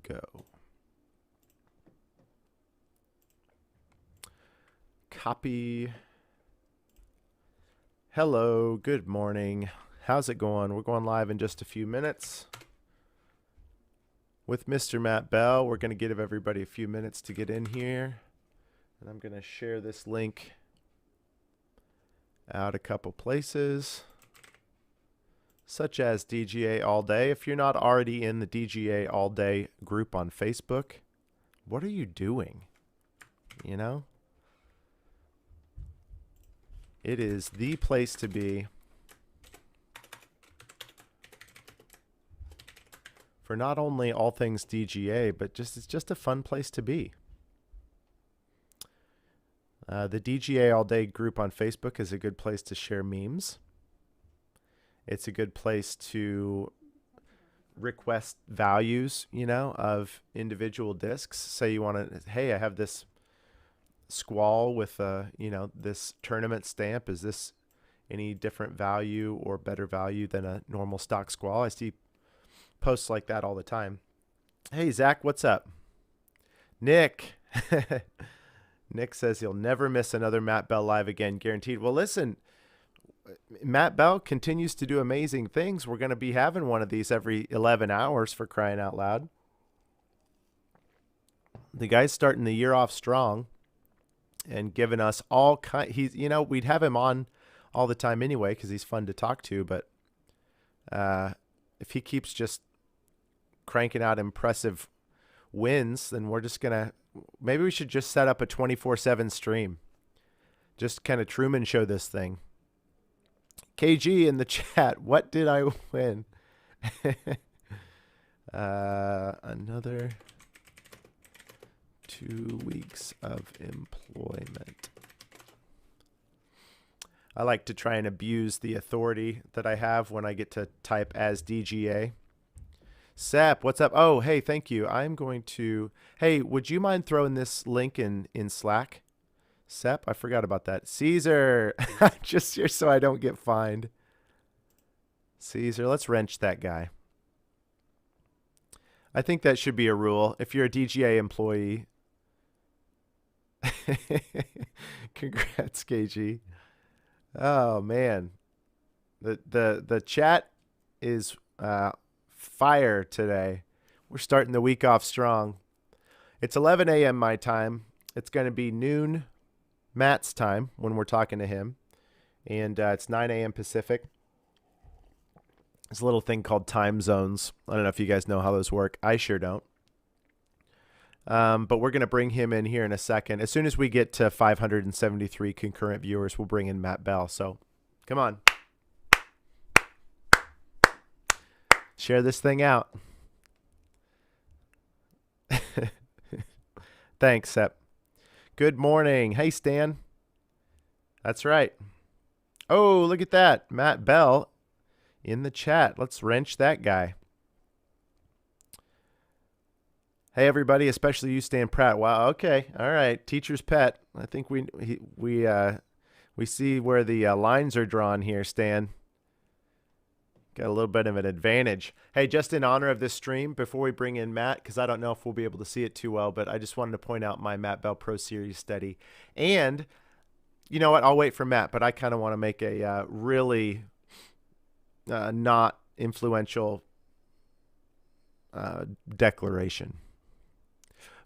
go. Copy. Hello, good morning. How's it going? We're going live in just a few minutes with Mr. Matt Bell. We're going to give everybody a few minutes to get in here. And I'm going to share this link out a couple places, such as DGA All Day. If you're not already in the DGA All Day group on Facebook, what are you doing? You know? It is the place to be for not only all things DGA, but it's just a fun place to be. The DGA All Day group on Facebook is a good place to share memes. It's a good place to request values, you know, of individual discs. Say you want to, hey, I have this squall with, you know, this tournament stamp. Is this any different value or better value than a normal stock squall? I see posts like that all the time. Hey, Zach, what's up? Nick. Nick says he'll never miss another Matt Bell live again, guaranteed. Well, listen, Matt Bell continues to do amazing things. We're going to be having one of these every 11 hours, for crying out loud. The guy's starting the year off strong and giving us all kind. He's, you know, we'd have him on all the time anyway because he's fun to talk to. But if he keeps just cranking out impressive wins, then we're just gonna. Maybe we should just set up a 24/7 stream. Just kind of Truman Show this thing. KG in the chat. What did I win? Another 2 weeks of employment. I like to try and abuse the authority that I have when I get to type as DGA. Sep, what's up? Oh, hey, thank you. I'm going to, hey, would you mind throwing this link in Slack? Sep, I forgot about that. Caesar, just here so I don't get fined. Caesar, let's wrench that guy. I think that should be a rule. If you're a DGA employee. Congrats, KG. Oh, man. The chat is fire today. We're starting the week off strong. It's 11 a.m. my time. It's going to be noon Matt's time when we're talking to him. And it's 9 a.m. Pacific. There's a little thing called time zones. I don't know if you guys know how those work. I sure don't. But we're going to bring him in here in a second. As soon as we get to 573 concurrent viewers, we'll bring in Matt Bell. So come on. Share this thing out. Thanks, Sep. Good morning. Hey, Stan. That's right. Oh, look at that. Matt Bell in the chat. Let's wrench that guy. Hey, everybody, especially you, Stan Pratt. Wow. Okay. All right. Teacher's pet. I think we see where the lines are drawn here, Stan. Got a little bit of an advantage. Hey, just in honor of this stream, before we bring in Matt, because I don't know if we'll be able to see it too well, but I just wanted to point out my Matt Bell Pro Series study. And you know what? I'll wait for Matt, but I kind of want to make a really not influential declaration.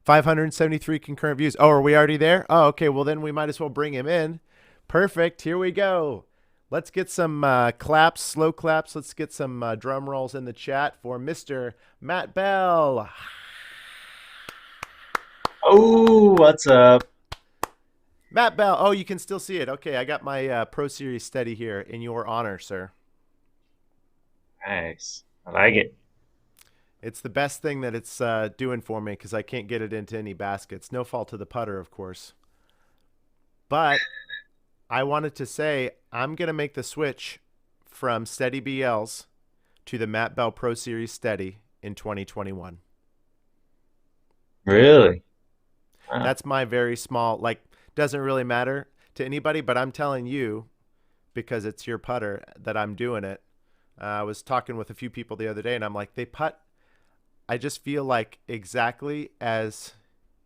573 concurrent views. Oh, are we already there? Oh, okay. Well, then we might as well bring him in. Perfect. Here we go. Let's get some claps, slow claps. Let's get some drum rolls in the chat for Mr. Matt Bell. Oh, what's up? Matt Bell. Oh, you can still see it. Okay, I got my Pro Series study here in your honor, sir. Nice. I like it. It's the best thing that it's doing for me because I can't get it into any baskets. No fault to the putter, of course. But I wanted to say I'm going to make the switch from Steady BLs to the Matt Bell Pro Series Steady in 2021. Really? Wow. That's my very small, like, doesn't really matter to anybody, but I'm telling you because it's your putter that I'm doing it. I was talking with a few people the other day, and I'm like, they putt I just feel like exactly as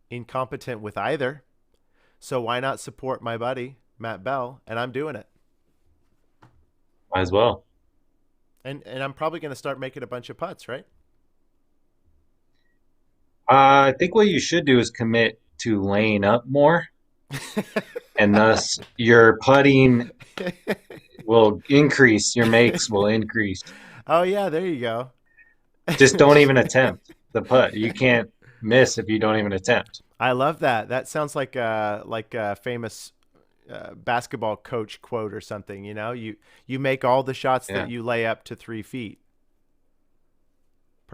incompetent with either. So why not support my buddy Matt Bell? And I'm doing it. Might as well. And I'm probably going to start making a bunch of putts, right? I think what you should do is commit to laying up more, and thus your putting will increase, your makes will increase. Oh yeah, there you go. Just don't even attempt the putt. You can't miss if you don't even attempt. I love that. That sounds like a famous basketball coach quote or something. You know, you make all the shots that Yeah. you lay up to 3 feet.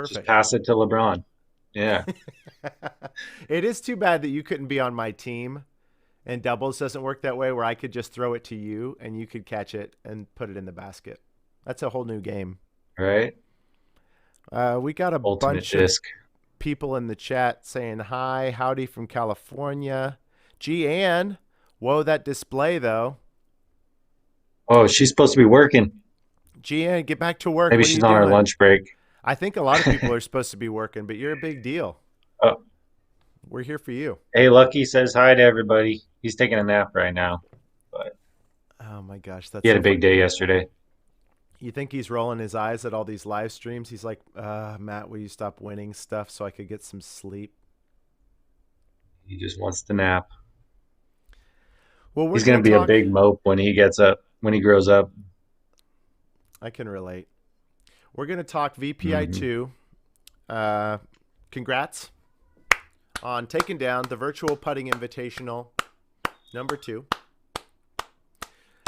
Just Perfect. pass it to LeBron. Yeah. It is too bad that you couldn't be on my team, and doubles doesn't work that way where I could just throw it to you and you could catch it and put it in the basket. That's a whole new game. Right. We got a Ultimate bunch of disc. people in the chat saying hi, howdy from California. G Ann, whoa, that display though. Oh, she's supposed to be working. G Ann, get back to work. Maybe What are she's you on her doing? lunch break. I think a lot of people are supposed to be working, but you're a big deal. Oh, We're here for you. hey, Lucky says hi to everybody. He's taking a nap right now, but Oh my gosh, he that's had so a big funny. day yesterday. You think he's rolling his eyes at all these live streams? He's like, Matt, will you stop winning stuff so I could get some sleep? He just wants to nap. Well, we're He's going going to to be a talk. big mope when he gets up, when he grows up. I can relate. We're going to talk Hmm. VPI2. Uh, Congrats on taking down the virtual putting invitational number 2.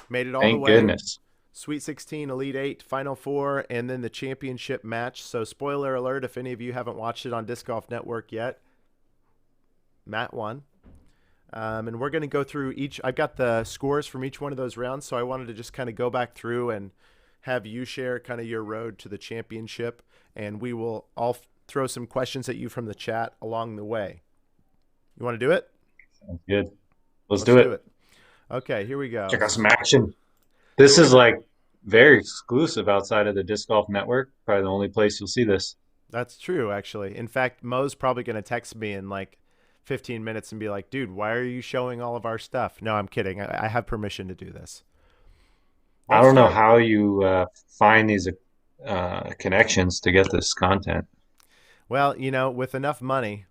Made it all the Thank way. goodness. Sweet 16, Elite 8, Final 4, and then the championship match. So, spoiler alert if any of you haven't watched it on Disc Golf Network yet, Matt won. And we're going to go through each. I've got the scores from each one of those rounds. So, I wanted to just kind of go back through and have you share kind of your road to the championship. And we will all throw some questions at you from the chat along the way. You want to do it? Sounds good. Let's Let's do do it. it. Okay, here we go. Check out some action. So This we're is gonna. like very exclusive outside of the Disc Golf Network. Probably the only place you'll see this. That's true, actually. In fact, Mo's probably gonna text me in like 15 minutes and be like, "Dude, why are you showing all of our stuff?" No, I'm kidding. I have permission to do this. I Let's don't know start. how you find these connections to get this content. Well, with enough money,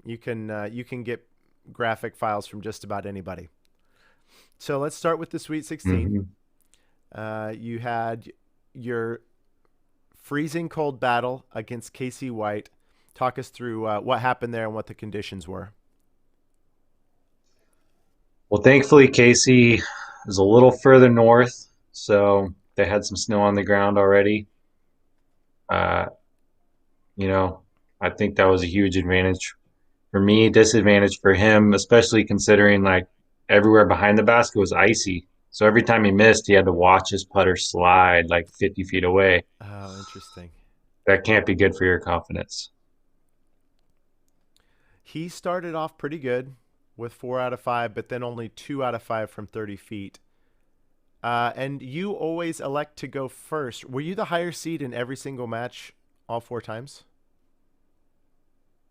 you can get graphic files from just about anybody. So let's start with the Sweet 16. Hmm. You had your freezing cold battle against Casey White. Talk us through what happened there and what the conditions were. Well, thankfully, Casey is a little further north, so they had some snow on the ground already. Uh, you know, I think that was a huge advantage for me, disadvantage for him, especially considering like everywhere behind the basket was icy. So every time he missed, he had to watch his putter slide like 50 feet away. Oh, interesting. That can't be good for your confidence. He started off pretty good with 4 out of 5, but then only 2 out of 5 from 30 feet. And you always elect to go first. Were you the higher seed in every single match all 4 times?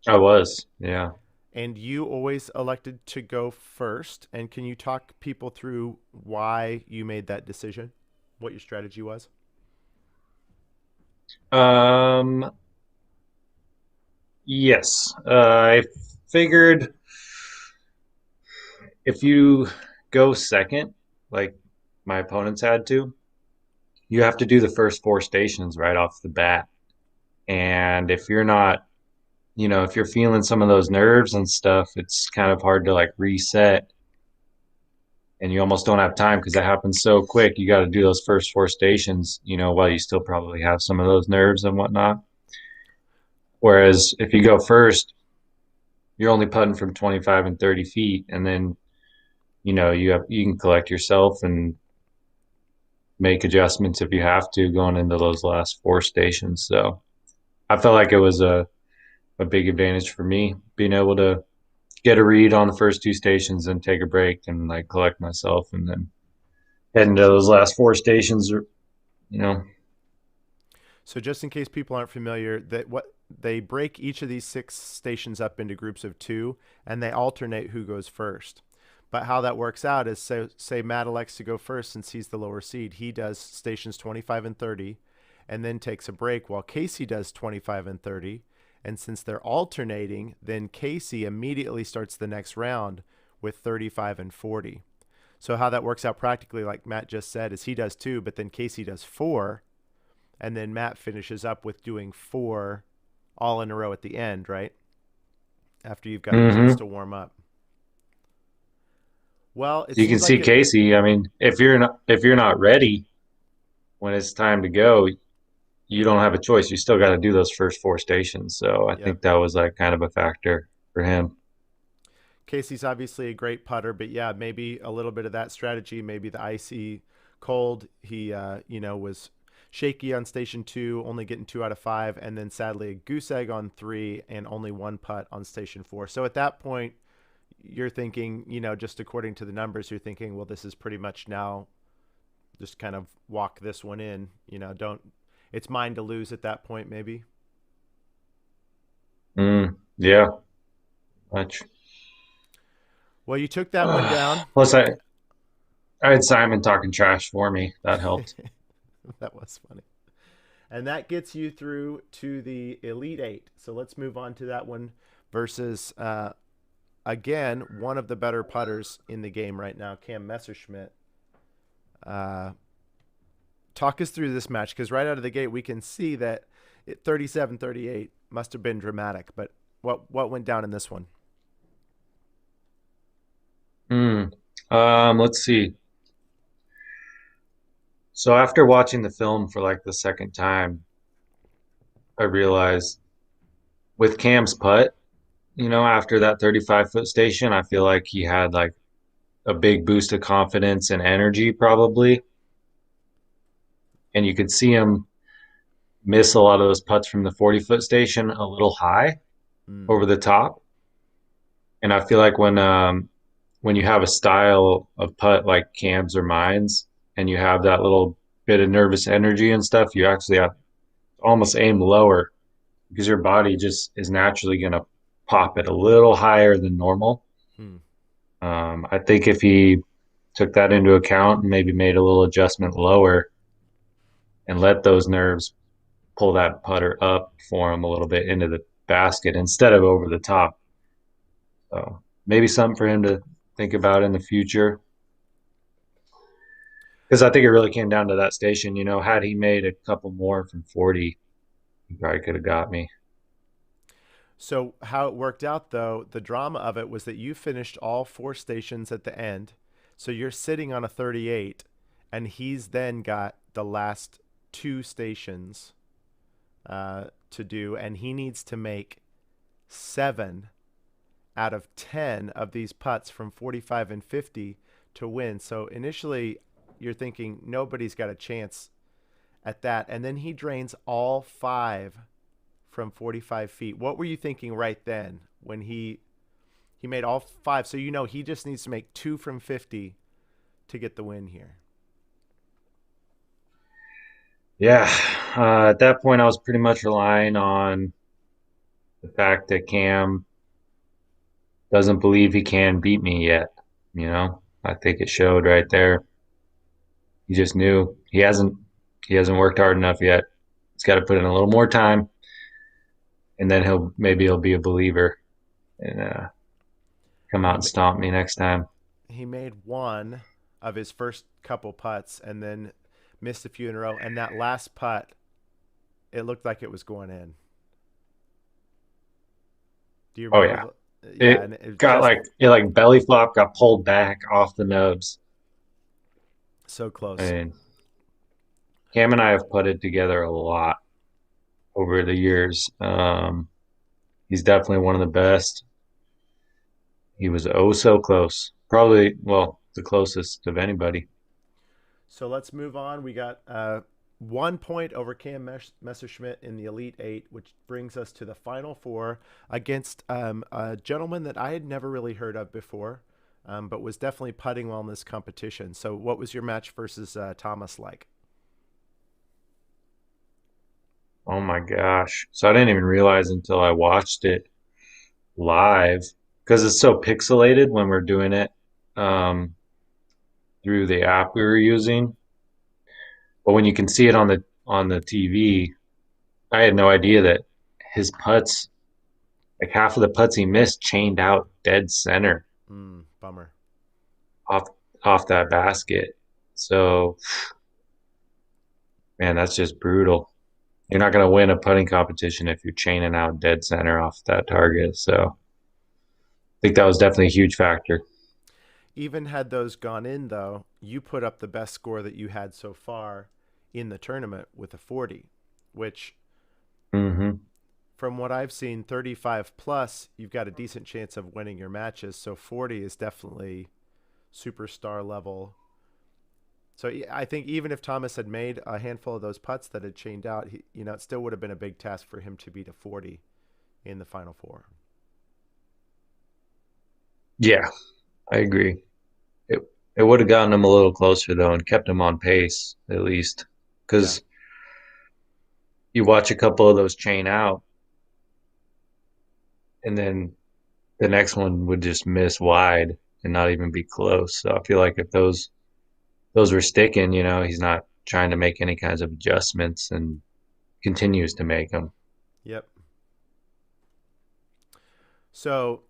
I was, yeah. And you always elected to go first. And can you talk people through why you made that decision? What your strategy was? Um, yes. I figured if you go second, like my opponents had to, you have to do the first four stations right off the bat. And if you're not, if you're feeling some of those nerves and stuff, it's kind of hard to like reset and you almost don't have time because that happens so quick. You got to do those first four stations, while you still probably have some of those nerves and whatnot. Whereas if you go first, you're only putting from 25 and 30 feet, and then you can collect yourself and make adjustments if you have to going into those last four stations. So I felt like it was a big advantage for me being able to get a read on the first two stations and take a break and like collect myself and then head into those last four stations. You know, So just in case people aren't familiar, that they break each of these 6 stations up into groups of 2, and they alternate who goes first. But how that works out is, so say Matt elects to go first since he's the lower seed. He does stations 25 and 30 and then takes a break while Casey does 25 and 30. And since they're alternating, then Casey immediately starts the next round with 35 and 40. So how that works out practically, like Matt just said, is he does 2, but then Casey does 4, and then Matt finishes up with doing 4 all in a row at the end, right? After you've got a chance Mm-hmm. to warm up. Well, it You can seems like see it. Casey. I mean, if you're not ready when it's time to go, you don't have a choice. You still got to do those first 4 stations. So I Yep. think that was like kind of a factor for him. Casey's obviously a great putter, but yeah, maybe a little bit of that strategy. Maybe the icy cold. He, was shaky on station 2, only getting 2 out of 5, and then sadly a goose egg on 3 and only 1 putt on station 4. So at that point, you're thinking, just according to the numbers, you're thinking, well, this is pretty much now just kind of walk this one in. Don't. It's mine to lose at that point, maybe. Yeah, much. Well, you took that one down. Plus, I had Simon talking trash for me. That helped. That was funny. And that gets you through to the Elite Eight. So let's move on to that one versus, again, one of the better putters in the game right now, Cam Messerschmidt. Uh, Talk us through this match, because right out of the gate, we can see that 37-38 must have been dramatic. But what went down in this one? Hmm. Let's see. So after watching the film for like the second time, I realized with Cam's putt, after that 35-foot station, I feel like he had like a big boost of confidence and energy probably. And you could see him miss a lot of those putts from the 40-foot station a little high Mm, over the top. And I feel like when you have a style of putt like Cam's or mine's, and you have that little bit of nervous energy and stuff, you actually have to almost aim lower because your body just is naturally going to pop it a little higher than normal. mm. I think if he took that into account and maybe made a little adjustment lower and let those nerves pull that putter up for him a little bit into the basket instead of over the top. So maybe something for him to think about in the future. Because I think it really came down to that station. Had he made a couple more from 40, he probably could have got me. So how it worked out, though, the drama of it was that you finished all 4 stations at the end. So you're sitting on a 38, and he's then got the last 2 stations to do, and he needs to make 7 out of 10 of these putts from 45 and 50 to win. So initially, you're thinking nobody's got a chance at that, and then he drains all 5 from 45 feet. What were you thinking right then when he made all 5? So he just needs to make 2 from 50 to get the win here. Yeah, at that point, I was pretty much relying on the fact that Cam doesn't believe he can beat me yet. I think it showed right there. He just knew he hasn't worked hard enough yet. He's got to put in a little more time, and then he'll be a believer and come out He and stomp me next time. he made one of his first couple putts and then missed a few in a row, and that last putt, it looked like it was going in. Do you Oh remember yeah, the? Yeah, it and it was got just like belly flop got pulled back off the nubs. so I close. mean, Cam and I have putted together a lot over the years. He's definitely one of the best. He was oh so close. Probably, well, the closest of anybody. So let's move on. We got 1 point over Cam Messerschmidt in the Elite Eight, which brings us to the Final Four against a gentleman that I had never really heard of before, but was definitely putting well in this competition. So, what was your match versus Thomas like? Oh my gosh. So I didn't even realize until I watched it live because it's so pixelated when we're doing it um, through the app we were using. But when you can see it on the TV, I had no idea that his putts, like half of the putts he missed, chained out dead center Bummer. off off that basket. So man, that's just brutal. You're not going to win a putting competition if you're chaining out dead center off that target. So I think that was definitely a huge factor. Even had those gone in, though, you put up the best score that you had so far in the tournament with a 40, which, Hmm. from what I've seen, 35 plus, you've got a decent chance of winning your matches. So 40 is definitely superstar level. So I think even if Thomas had made a handful of those putts that had chained out, it still would have been a big task for him to beat a 40 in the final four. Yeah, I agree. It it would have gotten him a little closer though and kept him on pace at least. Yeah. Because you watch a couple of those chain out, and then the next one would just miss wide and not even be close. So I feel like if those were sticking, he's not trying to make any kinds of adjustments and continues to make them. Yep. So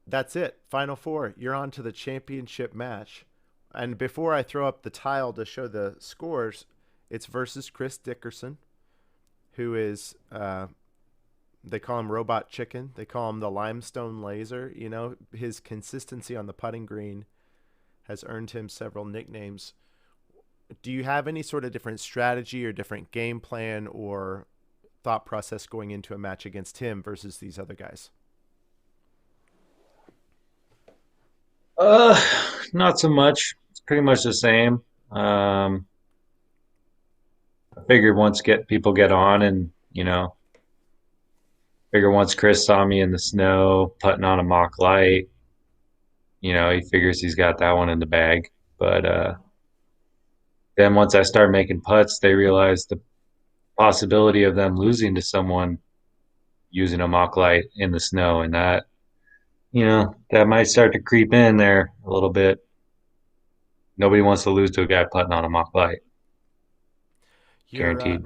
that's it. Final four. You're on to the championship match. And before I throw up the tile to show the scores, it's versus Chris Dickerson, who is they call him Robot Chicken. They call him the Limestone Laser. His consistency on the putting green has earned him several nicknames. Do you have any sort of different strategy or different game plan or thought process going into a match against him versus these other guys? Uh, Not so much. It's pretty much the same. Um, I figured once get people get on and figure once Chris saw me in the snow putting on a mock light, he figures he's got that one in the bag. But then once I start making putts, they realize the possibility of them losing to someone using a mock light in the snow, and that might start to creep in there a little bit. Nobody wants to lose to a guy putting on a mock light, Your guaranteed.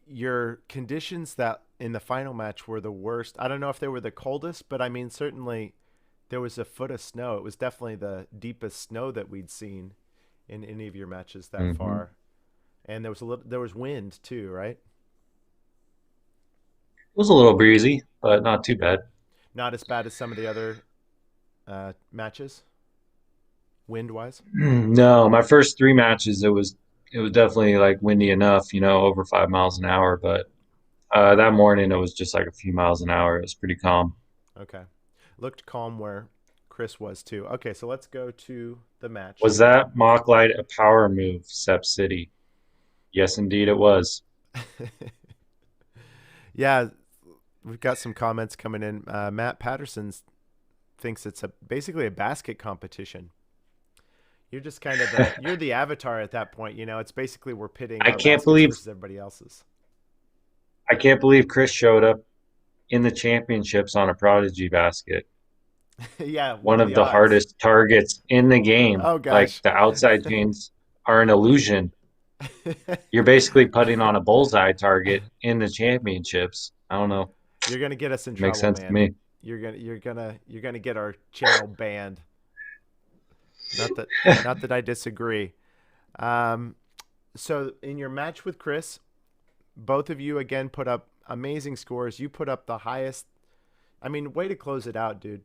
your conditions that in the final match were the worst. I don't know if they were the coldest, but I mean certainly there was a foot of snow. It was definitely the deepest snow that we'd seen in any of your matches that Hmm. far. And there was wind too, right? It was a little breezy, but not too bad. Not as bad as some of the other matches, wind wise. No, my first three matches, it was definitely like windy enough, over 5 miles an hour. But that morning, it was just like a few miles an hour. It was pretty calm. Okay, looked calm where Chris was too. Okay, so let's go to the match. Was that mock light a power move, Sep City? Yes, indeed, it was. Yeah, we've got some comments coming in. Matt Patterson thinks it's basically a basket competition. You're just kind of you're the avatar at that point. It's basically we're pitting I our can't baskets believe versus everybody else's. I can't believe Chris showed up in the championships on a prodigy basket. Yeah, what One are of the the odds? hardest targets in the game. Oh Like gosh. the outside chains are an illusion. You're basically putting on a bullseye target in the championships. I don't know. You're gonna get us in Makes trouble, sense to man. me. You're gonna get our channel banned. Not that I disagree. Um, so in your match with Chris, both of you again put up amazing scores. You put up the highest. I mean, way to close it out, dude.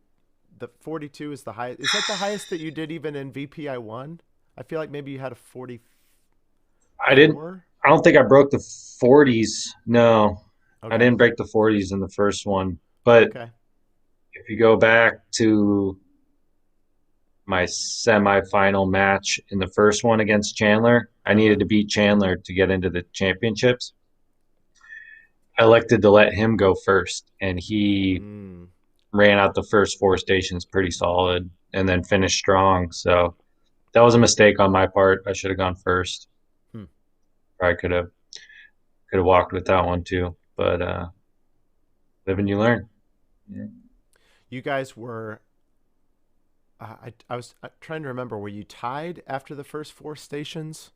The 42 is the highest. Is that the highest that you did even in VPI1? I feel like maybe you had a 44. I didn't. I don't think I broke the 40s. No, I Okay. didn't break the 40s in the first one. But Okay. if you go back to my semifinal match in the first one against Chandler, I Uh needed huh. to beat Chandler to get into the championships. I elected to let him go first, and he Mm. ran out the first four stations pretty solid and then finished strong. So that was a mistake on my part. I should have gone first. Hmm. Probably could have Could have walked with that one too, but live and you learn. Yeah. You guys were. I was trying to remember. Were you tied after the first four stations?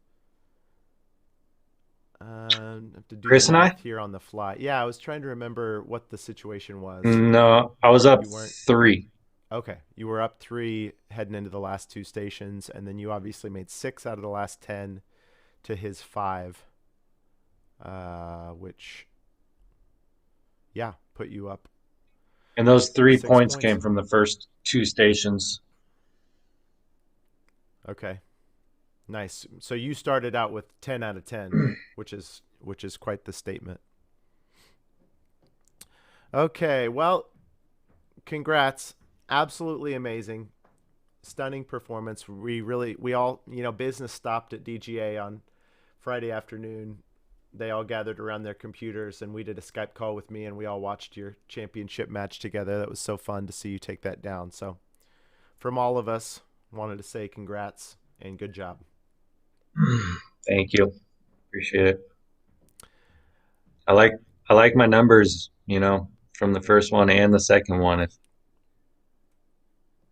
I have to do the Chris and I? math here on the fly. Yeah, I was trying to remember what the situation was. No, I was up You weren't. 3. Okay, you were up three heading into the last two stations, and then you obviously made six out of the last 10 to his five, which, yeah, put you up And those 3 6 points points. came from the first 2 stations. Okay, nice. So you started out with 10 out of 10, which is quite the statement. Okay, well, congrats. Absolutely amazing. Stunning performance. We all, business stopped at DGA on Friday afternoon. They all gathered around their computers and we did a Skype call with me and we all watched your championship match together. That was so fun to see you take that down. So, from all of us, wanted to say congrats and good job. Thank you. Appreciate it. I like I like my numbers, from the first one and the second one. It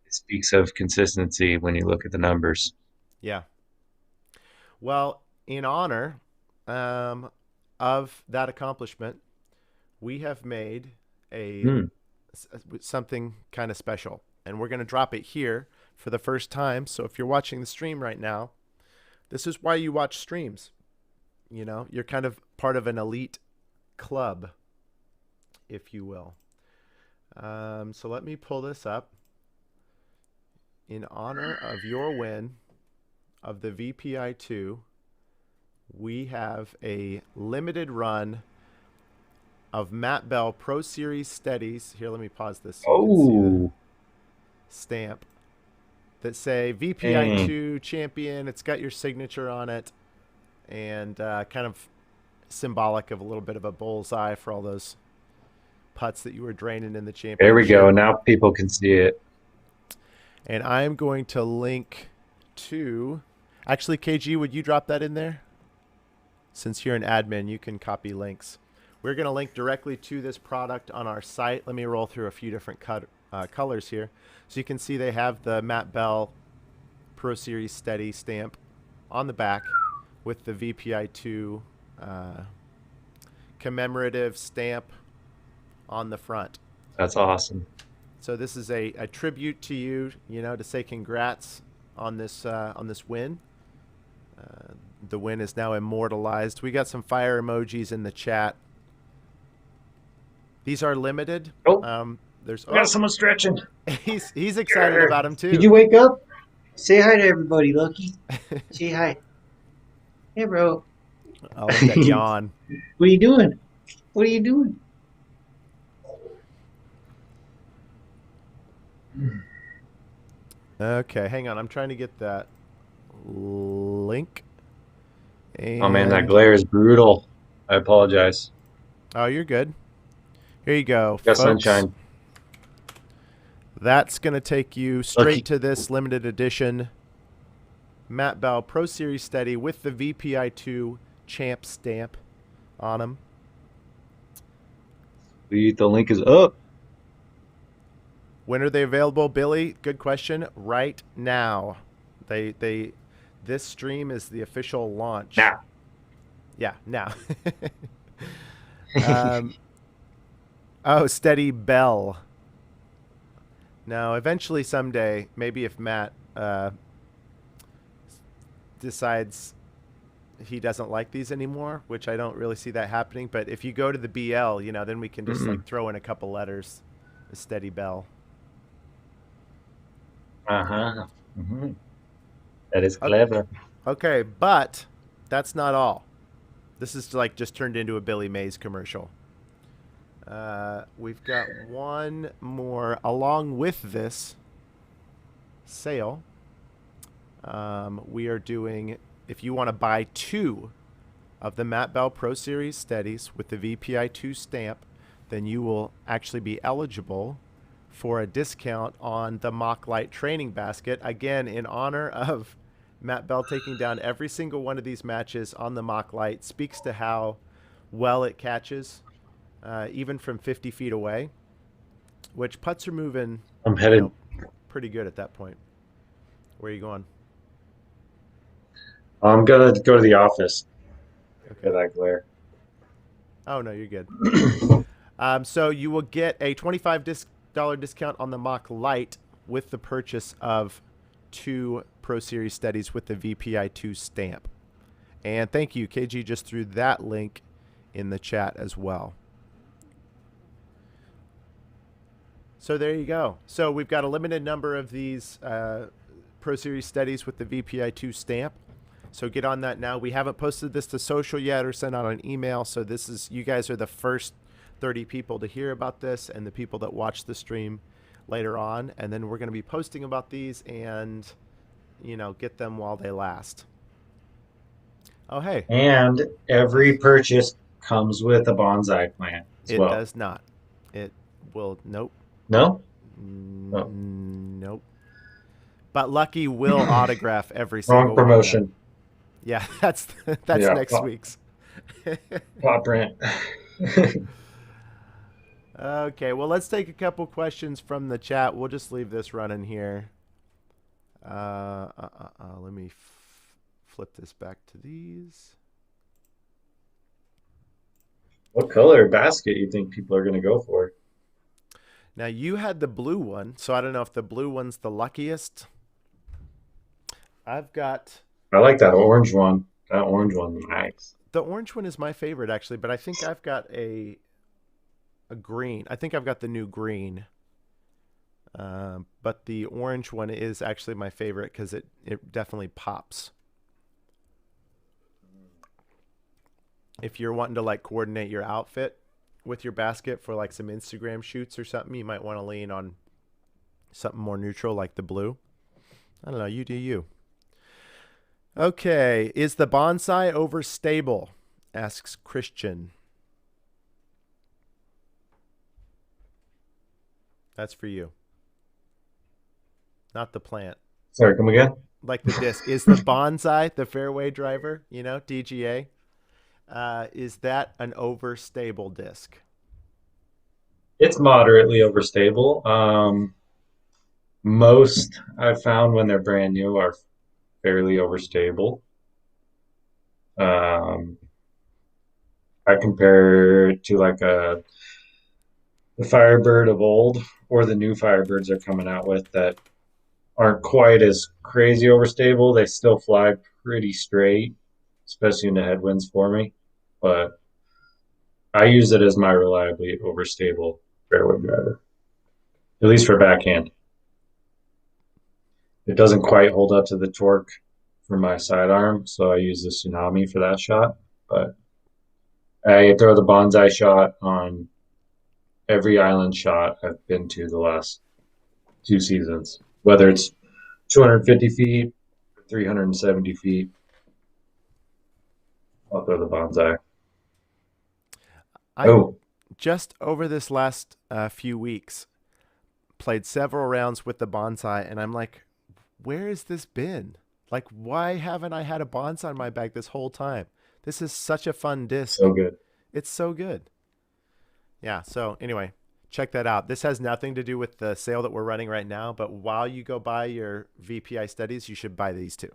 speaks of consistency when you look at the numbers. Yeah. Well, in honor um, of that accomplishment, we have made a Hmm. something kind of special, and we're going to drop it here for the first time. So if you're watching the stream right now, this is why you watch streams. You're kind of part of an elite club, if you will. So let me pull this up. In honor of your win of the VPI2, we have a limited run of Matt Bell Pro Series Steadies. Here, let me pause this so you can see the Oh, stamp that say dang. VPI2 champion. It's got your signature on it and kind of symbolic of a little bit of a bullseye for all those putts that you were draining in the There we go. championship. Now people can see it. And I'm going to link to. Actually, KG, would you drop that in there? Since you're an admin, you can copy links. We're going to link directly to this product on our site. Let me roll through a few different colors here. So you can see they have the Matt Bell Pro Series Steady stamp on the back with the VPI2 commemorative stamp on the front. That's awesome. So this is a tribute to you, to say congrats on this win. The win is now immortalized. We got some fire emojis in the chat. These are limited. Oh, There's we got someone stretching. he's excited about them Did too. you wake up? Say hi to everybody, Lucky. Say hi. Hey, bro. Oh, look at that yawn. What are you doing? What are you doing? Okay, hang on. I'm trying to get that link. Oh man, that And glare is brutal. I apologize. oh, you're good. Here you go, Got folks. sunshine. That's going to take you straight Lucky. to this limited edition Matt Bell Pro Series Steady with the VPI2 champ stamp on them. The link is up. When are they available, Billy? Good question. Right now. This stream is the official launch. Now. Yeah, now. Steady Bell. Now, eventually, someday, maybe if Matt decides he doesn't like these anymore, which I don't really see that happening. But if you go to the BL, then we can just like throw in a couple letters, a Steady Bell. Uh-huh. Mm-hmm. That is clever. Okay, but that's not all. This is like just turned into a Billy Mays commercial. We've got one more along with this sale. We are doing, if you want to buy 2 of the Matt Bell Pro Series Steadies with the VPI2 stamp, then you will actually be eligible for a discount on the Mock Light training basket. Again, in honor of Matt Bell taking down every single one of these matches on the Mock Light, speaks to how well it catches, even from 50 feet away, which putts are moving, I'm you know, headed. pretty good at that point. Where are you going? I'm gonna go to the office for Okay. that glare. Oh, no, you're good. So you will get a $25 discount on the Mach Lite with the purchase of 2 Pro Series studies with the VPI2 stamp. And thank you. KG just threw that link in the chat as well. So there you go. So we've got a limited number of these Pro Series studies with the VPI2 stamp. So get on that now. We haven't posted this to social yet or sent out an email. So this is, you guys are the first 30 people to hear about this and the people that watch the stream later on. And then we're going to be posting about these and, you know, get them while they last. Oh, hey, And every purchase comes with a bonsai plant as it well. does not. It will, nope, No? Oh. nope. But Lucky will autograph every Wrong single one of them. promotion. Yeah, that's Yeah, next week's. pop rent. Okay, well, let's take a couple questions from the chat. We'll just leave this running here. Let me flip this back to these. What color basket you think people are going to go for? Now, you had the blue one, so I don't know if the blue one's the luckiest. I've got... I like that orange one. That orange one's nice. The orange one is my favorite, actually, but I think I've got a green. I think I've got the new green. But the orange one is actually my favorite because it definitely pops. If you're wanting to like coordinate your outfit with your basket for like some Instagram shoots or something, you might want to lean on something more neutral like the blue. I don't know. You do you. Okay. Is the bonsai overstable? Asks Christian. That's for you. Not the plant. Sorry, come again? Like the disc. Is the bonsai, the fairway driver, you know, DGA, is that an overstable disc? It's moderately overstable. Most I've found when they're brand new are fairly overstable. I compare it to like the Firebird of old or the new Firebirds they're coming out with that aren't quite as crazy overstable. They still fly pretty straight, especially in the headwinds for me. But I use it as my reliably overstable fairway driver, at least for backhand. It doesn't quite hold up to the torque for my sidearm, so I use the Tsunami for that shot. But I throw the bonsai shot on every island shot I've been to the last 2 seasons, whether it's 250 feet, 370 feet. I'll throw the bonsai. I just over this last few weeks played several rounds with the bonsai, and I'm like, where has this been? Like, why haven't I had a bonsai in my bag this whole time? This is such a fun disc. So good. It's so good. Yeah, so anyway, check that out. This has nothing to do with the sale that we're running right now, but while you go buy your VPI studies, you should buy these too.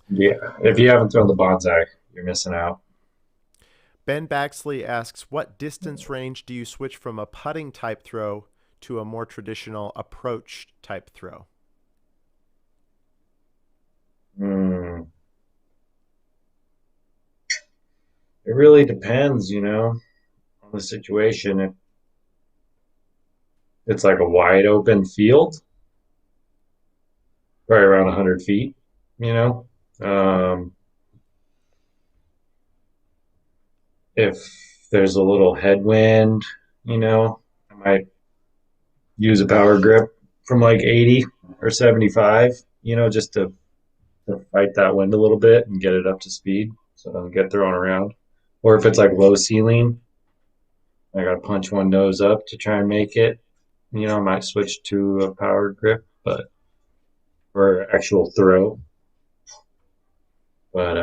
Yeah, if you haven't thrown the bonsai, you're missing out. Ben Baxley asks, what distance range do you switch from a putting type throw to a more traditional approach type throw? It really depends, on the situation. If it's like a wide open field, probably around 100 feet, if there's a little headwind, I might use a power grip from like 80 or 75, just to fight that wind a little bit and get it up to speed so it doesn't get thrown around. Or if it's like low ceiling, I got to punch one nose up to try and make it. I might switch to a power grip, but for actual throw. But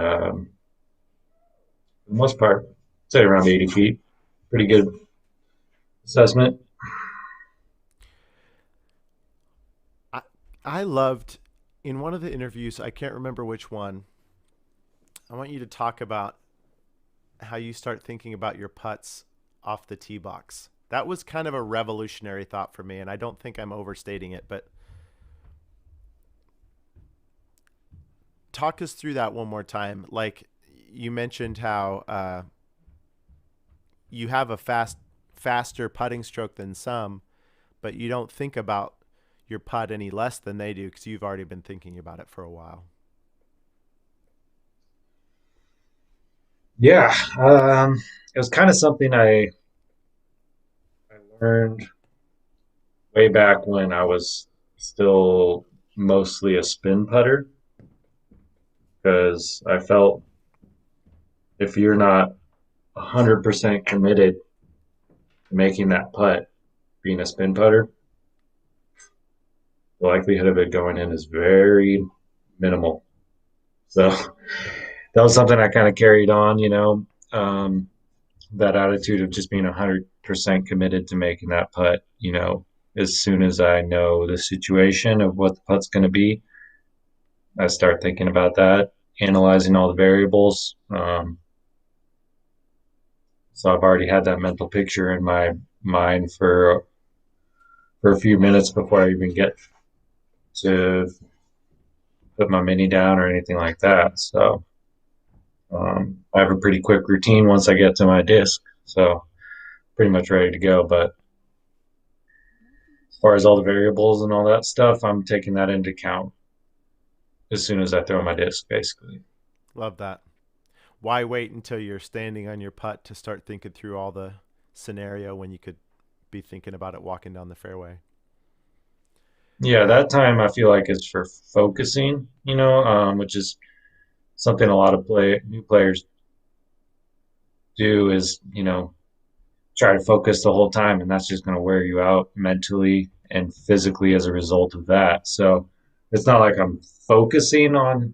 for the most part, say around 80 feet. Pretty good assessment. I I loved in one of the interviews, I can't remember which one. I want you to talk about how you start thinking about your putts off the tee box. That was kind of a revolutionary thought for me, and I don't think I'm overstating it, but talk us through that one more time. Like you mentioned how you have a faster putting stroke than some, but you don't think about your putt any less than they do because you've already been thinking about it for a while. Yeah, it was kind of something I learned way back when I was still mostly a spin putter because I felt if you're not 100% committed to making that putt, being a spin putter, the likelihood of it going in is very minimal. So that was something I kind of carried on, that attitude of just being 100% committed to making that putt, as soon as I know the situation of what the putt's going to be, I start thinking about that, analyzing all the variables. So I've already had that mental picture in my mind for a few minutes before I even get to put my mini down or anything like that. So I have a pretty quick routine once I get to my disc. So pretty much ready to go. But as far as all the variables and all that stuff, I'm taking that into account as soon as I throw my disc, basically. Love that. Why wait until you're standing on your putt to start thinking through all the scenario when you could be thinking about it walking down the fairway? Yeah, Uh, that time I feel like is for focusing, which is something a lot of new players do is, try to focus the whole time, and that's just going to wear you out mentally and physically as a result of that. So it's not like I'm focusing on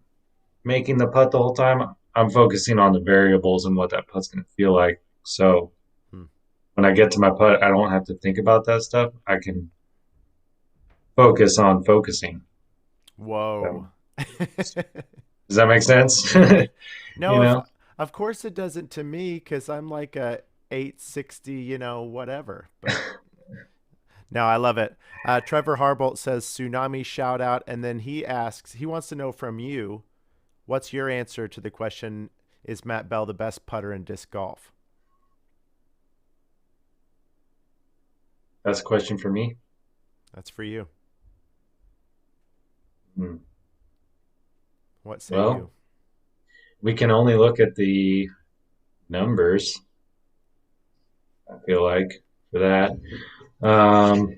making the putt the whole time. I'm focusing on the variables and what that putt's going to feel like. So hmm. when I get to my putt, I don't have to think about that stuff. I can focus on focusing. Whoa. So, does that make sense? you No, know? of course it doesn't to me because I'm like a 860, whatever. But no, I love it. Trevor Harbolt says tsunami shout out, and then he wants to know from you, what's your answer to the question? Is Matt Bell the best putter in disc golf? That's a question for me. That's for you. Hmm. What say you? Well, we can only look at the numbers, I feel like, for that. Um,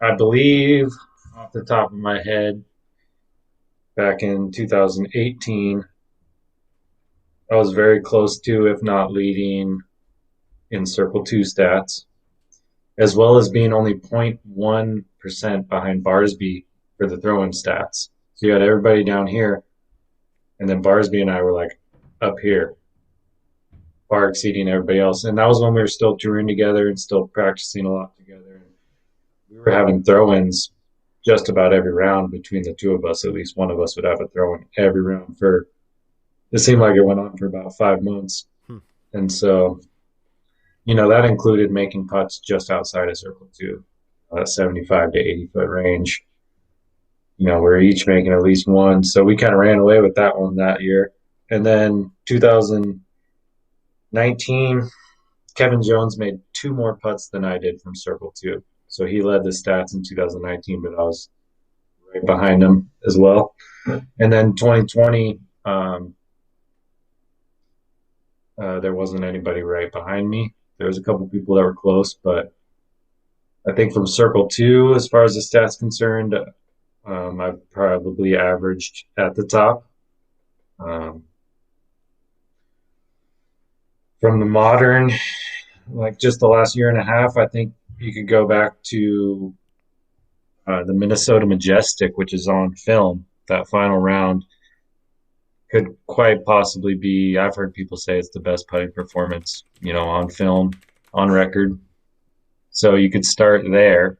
I believe off the top of my head, back in 2018, I was very close to, if not leading, in Circle 2 stats, as well as being only 0.1% behind Barsby for the throw-in stats. So you had everybody down here, and then Barsby and I were like up here, far exceeding everybody else. And that was when we were still touring together and still practicing a lot together. We were having throw-ins just about every round between the two of us. At least one of us would have a throw-in every round for. It seemed like it went on for about 5 months, Hmm. and so that included making putts just outside of Circle 2, that 75 to 80 foot range. We're each making at least one, so we kind of ran away with that one that year. And then 2019, Kevin Jones made two more putts than I did from Circle 2. So he led the stats in 2019, but I was right behind him as well. And then 2020, there wasn't anybody right behind me. There was a couple people that were close, but I think from Circle 2, as far as the stats concerned, I probably averaged at the top. Um, from the modern, like just the last year and a half, I think you could go back to the Minnesota Majestic, which is on film, that final round. could quite possibly be. I've heard people say it's the best putting performance, on film, on record. So you could start there.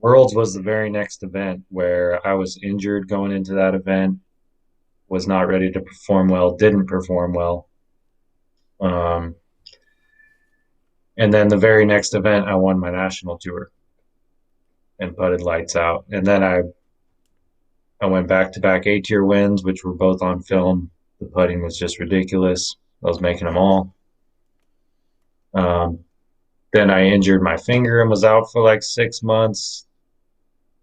Worlds was the very next event where I was injured going into that event, was not ready to perform well, didn't perform well. Um, and then the very next event, I won my national tour and putted lights out. And then I went back to back A-tier wins, which were both on film. The putting was just ridiculous. I was making them all. Um, then I injured my finger and was out for like 6 months.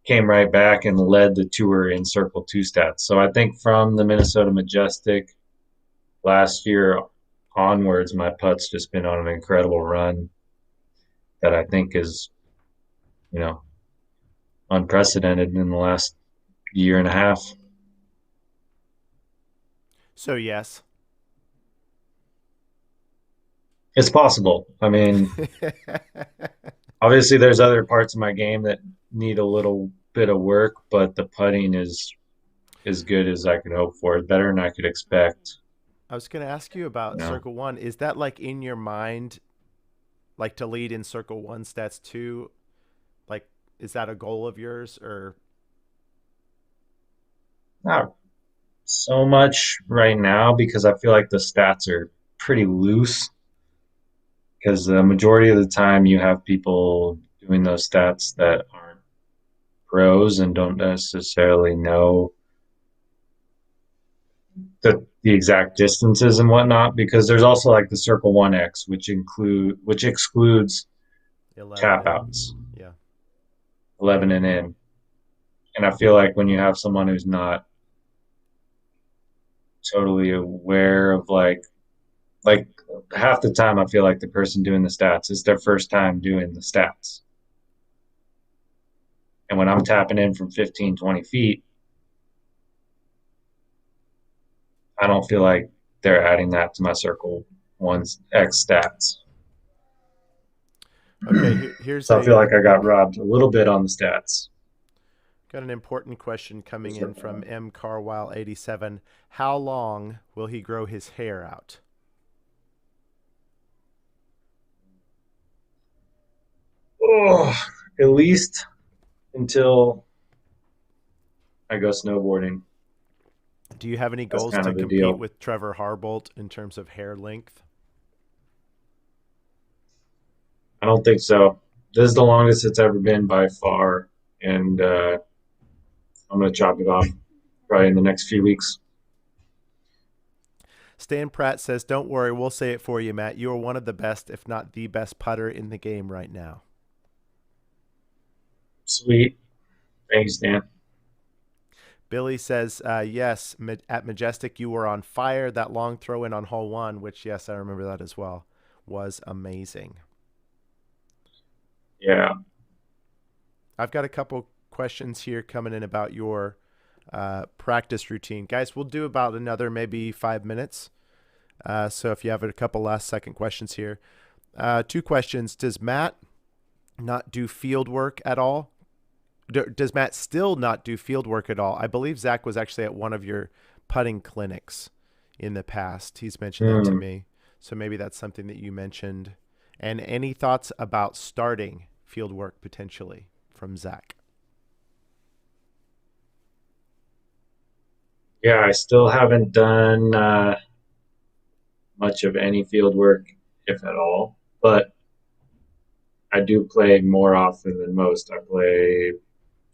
Came right back and led the tour in Circle 2 stats. So I think from the Minnesota Majestic last year onwards, my putt's just been on an incredible run that I think is, you know, unprecedented in the last year and a half. So yes. It's possible. I mean, obviously there's other parts of my game that need a little bit of work, but the putting is as good as I could hope for. Better than I could expect. I was going to ask you You about know, Circle 1. Is that like in your mind, like to lead in Circle 1 stats 2? Like, is that a goal of yours or? not so much right now because I feel like the stats are pretty loose. Because the majority of the time you have people doing those stats that aren't pros and don't necessarily know the exact distances and whatnot. Because there's also like the Circle 1X, which excludes 11 tap and in. outs, Yeah. 11 and in. And I feel like when you have someone who's not totally aware of like half the time I feel like the person doing the stats is their first time doing the stats. And when I'm tapping in from 15, 20 feet, I don't feel like they're adding that to my Circle 1's X stats. Okay, here's So I a feel like I got robbed a little bit on the stats got an important question for coming in Circle from 1. M Carwile 87. How long will he grow his hair out? Oh, at least until I go snowboarding. Do you have any That's goals kind to of the compete deal. with Trevor Harbolt in terms of hair length? I don't think so. This is the longest it's ever been by far, and I'm going to chop it off probably in the next few weeks. Stan Pratt says, "Don't worry, we'll say it for you, Matt. You are one of the best, if not the best putter in the game right now." Sweet. Thanks, Dan. Billy says, "Yes, at Majestic, you were on fire. That long throw in on hole one, which, yes, I remember that as well, was amazing." Yeah. I've got a couple questions here coming in about your practice routine. Guys, we'll do about another maybe 5 minutes. So if you have a couple last second questions here. Two questions. Does Matt not do field work at all? Does Matt still not do field work at all? I believe Zach was actually at one of your putting clinics in the past. He's mentioned that to Hmm. me. So maybe that's something that you mentioned. And any thoughts about starting field work potentially from Zach? Yeah, I still haven't done much of any field work, if at all. But I do play more often than most. I play,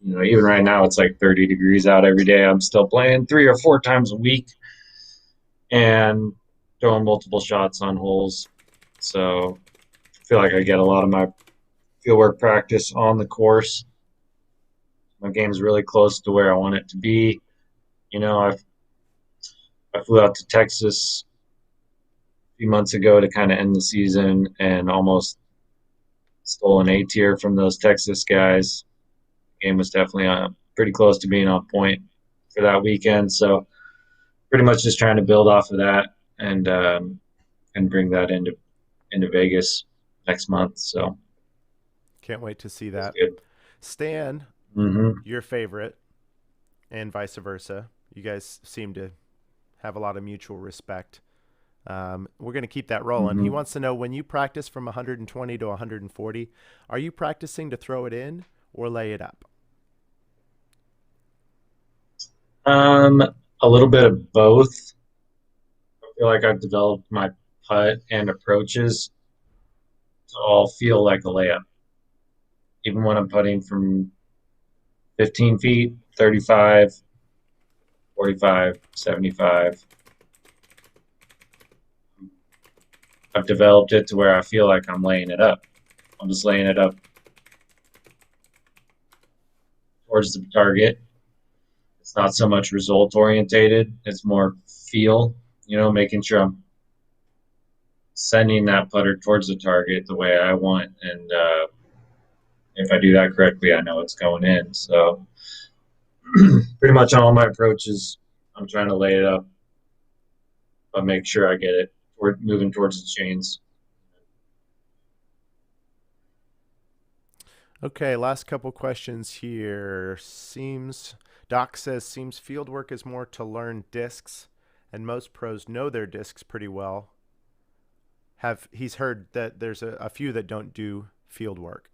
even right now it's like 30 degrees out every day. I'm still playing 3 or 4 times a week and throwing multiple shots on holes. So I feel like I get a lot of my field work practice on the course. My game's really close to where I want it to be. You know, I flew out to Texas a few months ago to kind of end the season and almost stole an A-tier from those Texas guys. Game was definitely pretty close to being on point for that weekend. So pretty much just trying to build off of that and bring that into Vegas next month. So Can't wait to see it's that. good. Stan, Mm-hmm. your favorite, and vice versa. You guys seem to have a lot of mutual respect. We're going to keep that rolling. He Hmm. wants to know, when you practice from 120 to 140, are you practicing to throw it in or lay it up? Um, a little bit of both. I feel like I've developed my putt and approaches to all feel like a layup. Even when I'm putting from 15 feet, 35, 45, 75, I've developed it to where I feel like I'm laying it up. I'm just laying it up towards the target. It's not so much result orientated, it's more feel, making sure I'm sending that putter towards the target the way I want. And if I do that correctly, I know it's going in. So pretty much all my approaches, I'm trying to lay it up, but make sure I get it. We're moving towards the chains. Okay, last couple questions here. Doc says seems field work is more to learn discs, and most pros know their discs pretty well. He's heard that there's a few that don't do field work.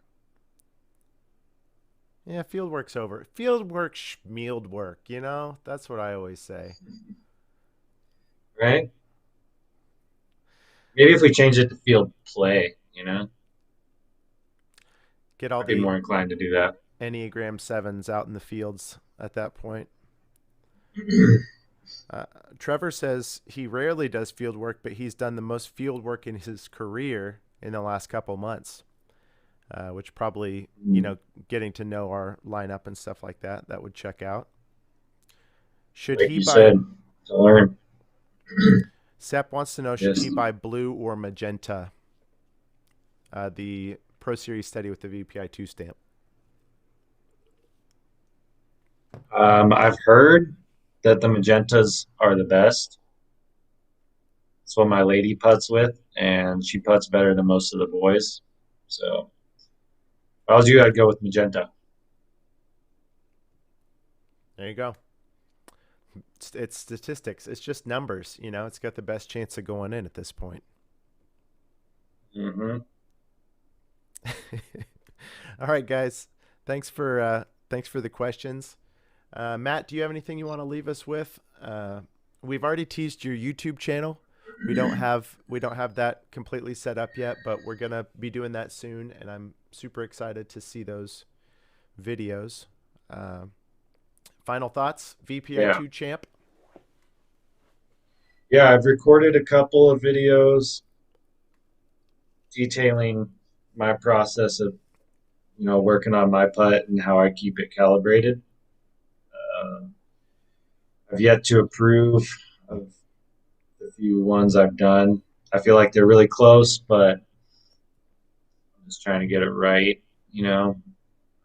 Yeah, field work's over. Field work, schmield work. That's what I always say. Right? Maybe if we change it to field play, Get all I'd be the more inclined to do that. Enneagram sevens out in the fields at that point. Uh, Trevor says he rarely does field work, but he's done the most field work in his career in the last couple months, which probably, getting to know our lineup and stuff like that would check out. Should Like he you buy? said, to learn. Sep wants to know, should Yes. he buy blue or magenta? The Pro Series steady with the VPI2 stamp. I've heard that the magentas are the best. That's what my lady putts with, and she putts better than most of the boys. So if I was you, I'd go with magenta. There you go. It's statistics. It's just numbers. It's got the best chance of going in at this point. Hmm. All right, guys. Thanks for the questions. Matt, do you have anything you want to leave us with? We've already teased your YouTube channel. We don't have that completely set up yet, but we're gonna be doing that soon, and I'm super excited to see those videos. Uh, Final thoughts, Yeah. VPI2 champ. Yeah, I've recorded a couple of videos detailing my process of, working on my putt and how I keep it calibrated. Uh, I've yet to approve of the few ones I've done. I feel like they're really close, but I'm just trying to get it right. You know,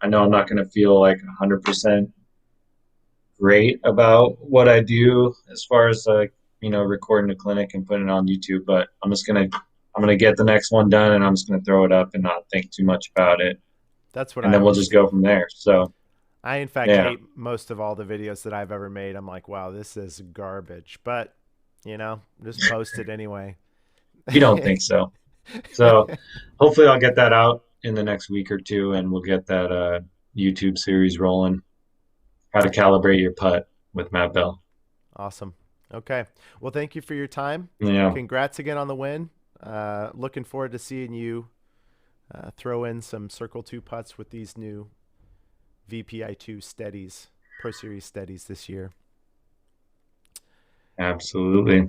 I know I'm not going to feel like 100% great about what I do as far as like, recording a clinic and putting it on YouTube, but I'm gonna get the next one done and I'm just gonna throw it up and not think too much about it. That's what And I then we'll always just do. go from there. So I, in fact, yeah, hate most of all the videos that I've ever made. I'm like, wow, this is garbage. But, just post it anyway. you don't think so. So hopefully I'll get that out in the next week or two and we'll get that YouTube series rolling. How to calibrate your putt with Matt Bell. Awesome. Okay. Well, thank you for your time. Yeah, Congrats again on the win. Looking forward to seeing you throw in some Circle 2 putts with these new VPI2 steadies, Pro Series steadies this year. absolutely.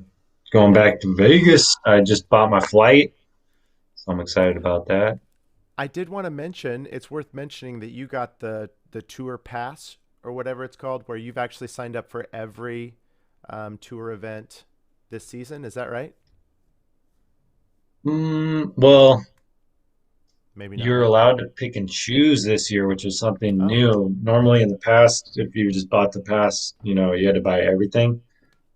Going And back to Vegas, I just bought my flight, so I'm excited about that. I did want to mention, it's worth mentioning that you got the tour pass or whatever it's called, where you've actually signed up for every tour event this season. Is that right? Well, Maybe not, you're huh? allowed to pick and choose this year, which is something Oh, new. Normally in the past, if you just bought the pass, you had to buy everything.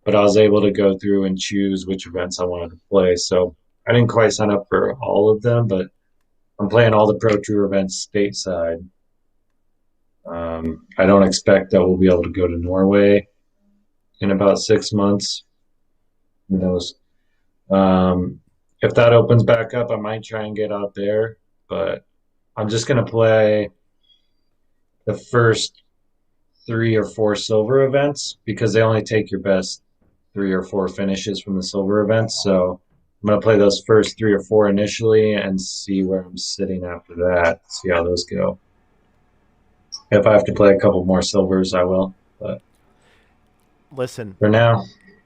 But I was able to go through and choose which events I wanted to play. So I didn't quite sign up for all of them, but I'm playing all the Pro Tour events stateside. I don't expect that we'll be able to go to Norway in about 6 months. Who knows? Um, if that opens back up, I might try and get out there, but I'm just gonna play the first 3 or 4 silver events because they only take your best 3 or 4 finishes from the silver events. So I'm gonna play those first 3 or 4 initially and see where I'm sitting after that. See how those go. If I have to play a couple more silvers, I will. But Listen, for now,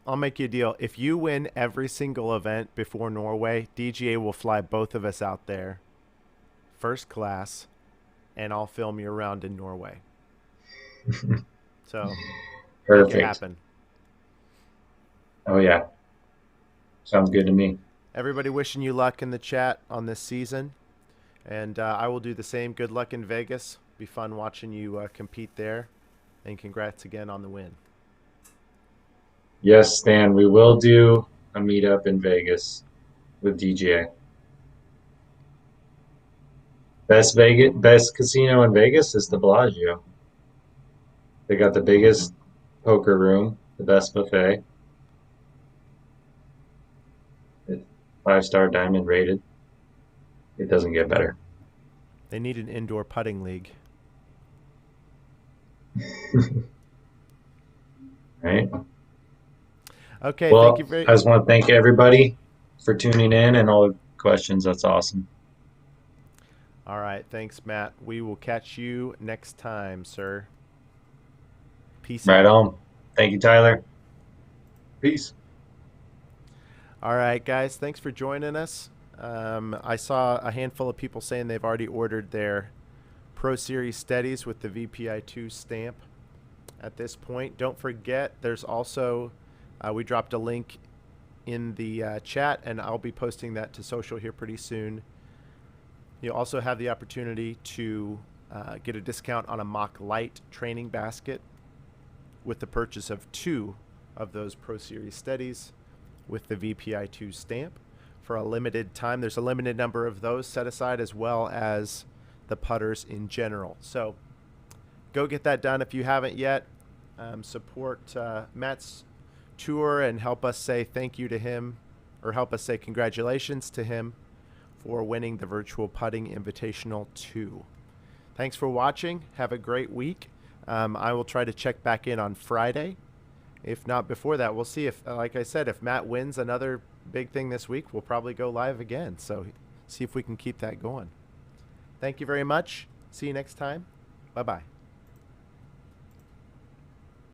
I'll make you a deal. If you win every single event before Norway, DGA will fly both of us out there, first class, and I'll film you around in Norway. So make it perfect. happen. Oh yeah, sounds good to me. Everybody wishing you luck in the chat on this season. And I will do the same. Good luck in Vegas. Be fun watching you compete there. And congrats again on the win. Yes, Stan, we will do a meetup in Vegas with DJA. Best casino in Vegas is the Bellagio. They got the biggest poker room, the best buffet. It's 5-star diamond rated. It doesn't get better. They need an indoor putting league. Right? Okay, thank Well, you very I just want to thank everybody for tuning in and all the questions. That's awesome. All right, thanks, Matt. We will catch you next time, sir. Peace Right out. on. Thank you, Tyler. Peace. All right, guys, thanks for joining us. I saw a handful of people saying they've already ordered their Pro Series Steadies with the VPI2 stamp at this point. Don't forget, there's also, we dropped a link in the chat, and I'll be posting that to social here pretty soon. You'll also have the opportunity to get a discount on a Mock Light training basket with the purchase of 2 of those Pro Series Steadies with the VPI2 stamp for a limited time. There's a limited number of those set aside, as well as the putters in general. So go get that done if you haven't yet. Support Matt's tour and help us say thank you to him, or help us say congratulations to him for winning the Virtual Putting Invitational 2. Thanks for watching. Have a great week. I will try to check back in on Friday. If not before that, we'll see if, like I said, if Matt wins another big thing this week, we'll probably go live again. So see if we can keep that going. Thank you very much. See you next time. Bye-bye.